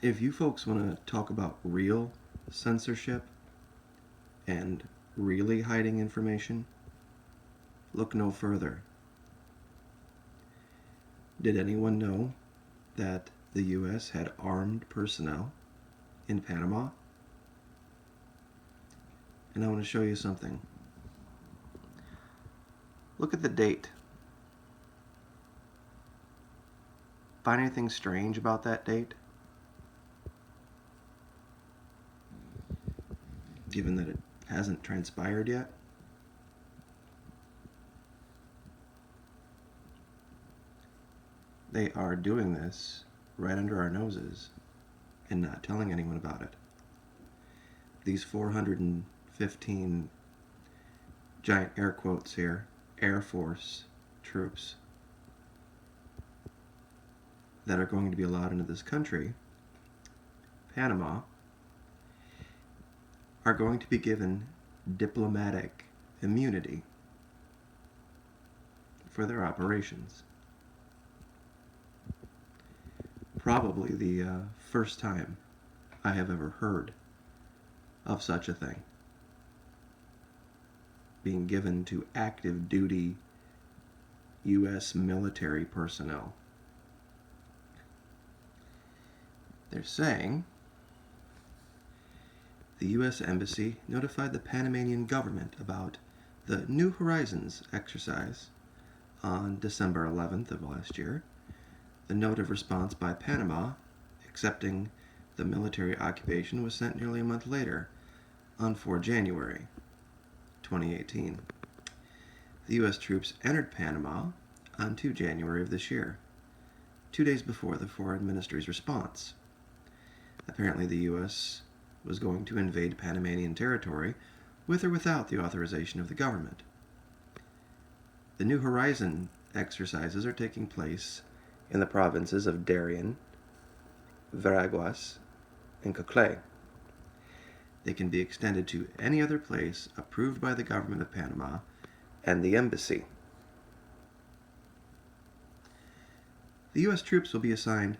If you folks want to talk about real censorship and really hiding information, look no further. Did anyone know that the U.S. had armed personnel in Panama? And I want to show you something. Look at the date. Find anything strange about that date? Given that it hasn't transpired yet? They are doing this right under our noses and not telling anyone about it. These 415 giant air quotes here, Air Force troops that are going to be allowed into this country, Panama, are going to be given diplomatic immunity for their operations. Probably the first time I have ever heard of such a thing being given to active duty U.S. military personnel. They're saying the U.S. Embassy notified the Panamanian government about the New Horizons exercise on December 11th of last year. The note of response by Panama accepting the military occupation was sent nearly a month later, on 4 January 2018. The U.S. troops entered Panama on 2 January of this year, 2 days before the foreign ministry's response. Apparently the U.S. was going to invade Panamanian territory with or without the authorization of the government. The New Horizon exercises are taking place in the provinces of Darien, Veraguas, and Coclé. They can be extended to any other place approved by the government of Panama and the embassy. The U.S. troops will be assigned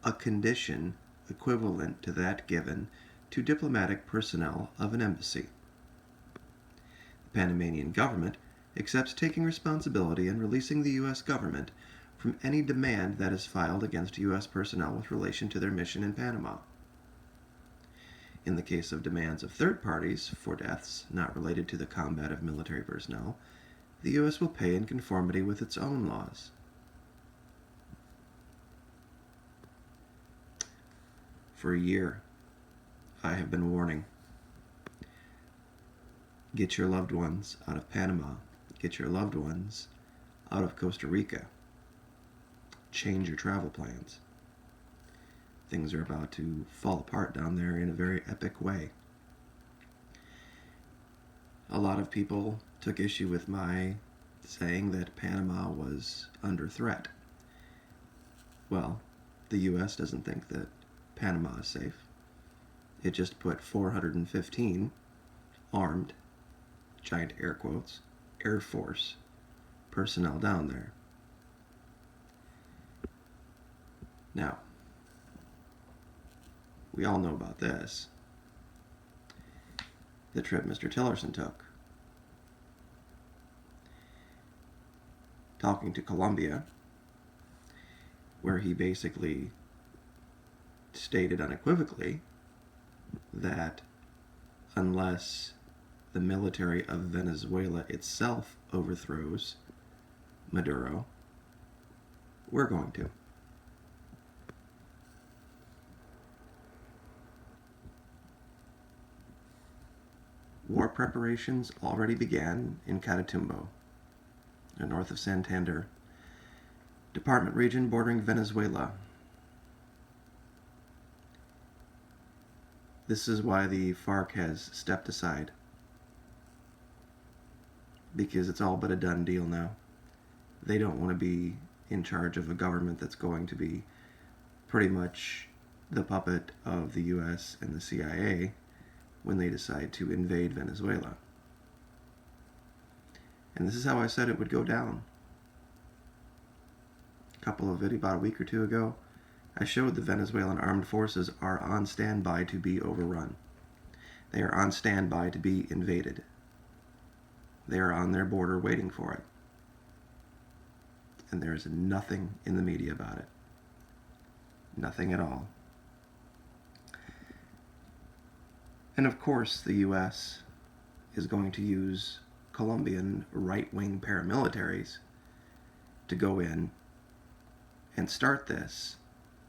a condition equivalent to that given to diplomatic personnel of an embassy. The Panamanian government accepts taking responsibility and releasing the U.S. government from any demand that is filed against U.S. personnel with relation to their mission in Panama. In the case of demands of third parties for deaths not related to the combat of military personnel, the U.S. will pay in conformity with its own laws. For a year, I have been warning. Get your loved ones out of Panama. Get your loved ones out of Costa Rica. Change your travel plans. Things are about to fall apart down there in a very epic way. A lot of people took issue with my saying that Panama was under threat. Well, the U.S. doesn't think that Panama is safe. It just put 415 armed, giant air quotes, Air Force personnel down there. Now, we all know about this. The trip Mr. Tillerson took. Talking to Colombia, where he basically stated unequivocally that unless the military of Venezuela itself overthrows Maduro, we're going to. War preparations already began in Catatumbo, north of Santander, department region bordering Venezuela. This is why the FARC has stepped aside, because it's all but a done deal now. They don't want to be in charge of a government that's going to be pretty much the puppet of the U.S. and the CIA when they decide to invade Venezuela. And this is how I said it would go down. About a week or two ago, I showed the Venezuelan armed forces are on standby to be overrun. They are on standby to be invaded. They are on their border waiting for it. And there is nothing in the media about it. Nothing at all. And of course, the U.S. is going to use Colombian right-wing paramilitaries to go in and start this.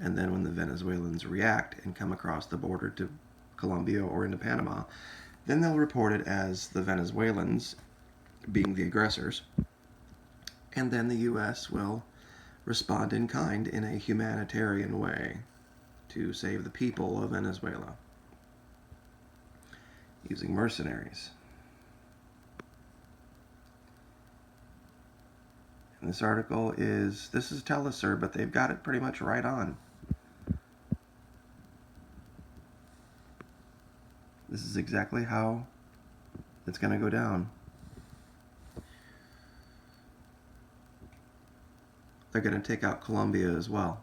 And then when the Venezuelans react and come across the border to Colombia or into Panama, then they'll report it as the Venezuelans being the aggressors. And then the U.S. will respond in kind in a humanitarian way to save the people of Venezuela using mercenaries. And this article this is Telesur, but they've got it pretty much right on. This is exactly how it's going to go down. They're going to take out Colombia as well.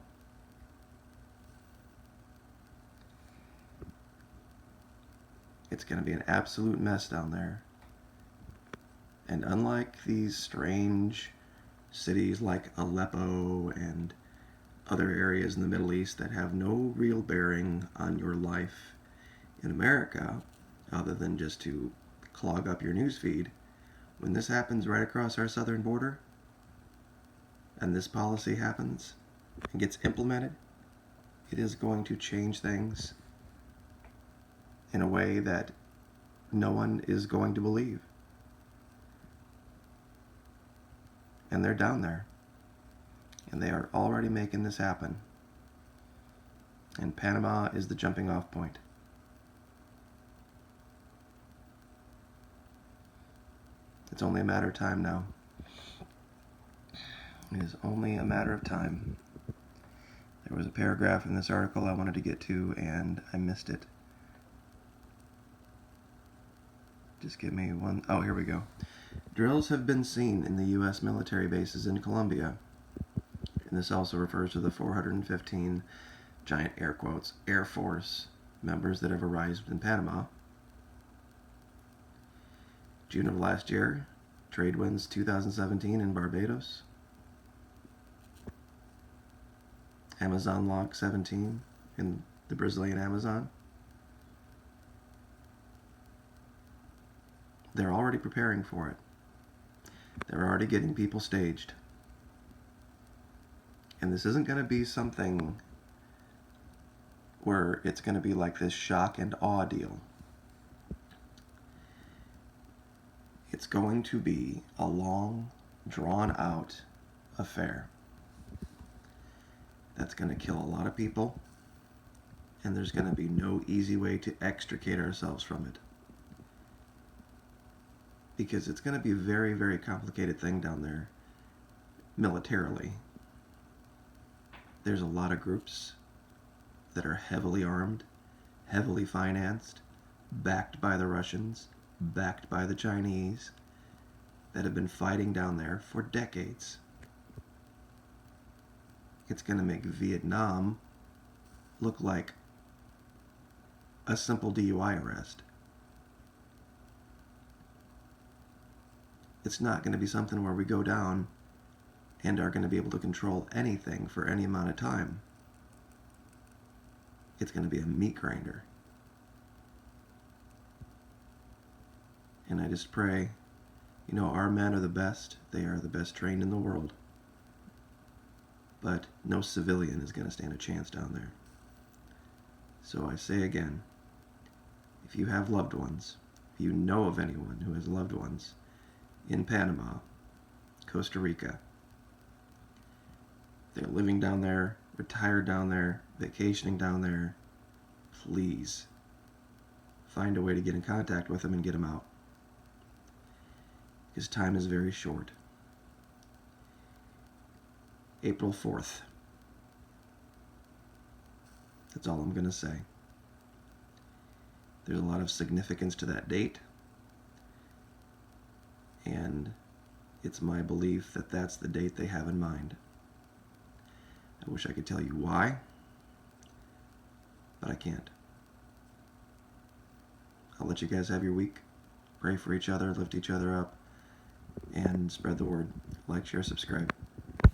It's going to be an absolute mess down there. And unlike these strange cities like Aleppo and other areas in the Middle East that have no real bearing on your life in America, other than just to clog up your newsfeed, when this happens right across our southern border, and this policy happens and gets implemented, it is going to change things in a way that no one is going to believe. And they're down there. And they are already making this happen. And Panama is the jumping off point. It's only a matter of time now. It is only a matter of time. There was a paragraph in this article I wanted to get to, and I missed it. Just give me one. Oh, here we go. Drills have been seen in the U.S. military bases in Colombia. And this also refers to the 415, giant air quotes, Air Force members that have arrived in Panama. June of last year, trade winds 2017 in Barbados. Amazon Log 17 in the Brazilian Amazon. They're already preparing for it. They're already getting people staged. And this isn't going to be something where it's going to be like this shock and awe deal. It's going to be a long, drawn-out affair that's going to kill a lot of people, and there's going to be no easy way to extricate ourselves from it. Because it's going to be a very, very complicated thing down there, militarily. There's a lot of groups that are heavily armed, heavily financed, backed by the Russians, backed by the Chinese, that have been fighting down there for decades. It's going to make Vietnam look like a simple DUI arrest. It's not going to be something where we go down and are going to be able to control anything for any amount of time. It's going to be a meat grinder. And I just pray, our men are the best. They are the best trained in the world. But no civilian is going to stand a chance down there. So I say again, if you have loved ones, if you know of anyone who has loved ones in Panama, Costa Rica, they're living down there, retired down there, vacationing down there, please find a way to get in contact with them and get them out. Because time is very short. April 4th. That's all I'm going to say. There's a lot of significance to that date. And it's my belief that that's the date they have in mind. I wish I could tell you why, but I can't. I'll let you guys have your week. Pray for each other, lift each other up, and spread the word. Like, share, subscribe.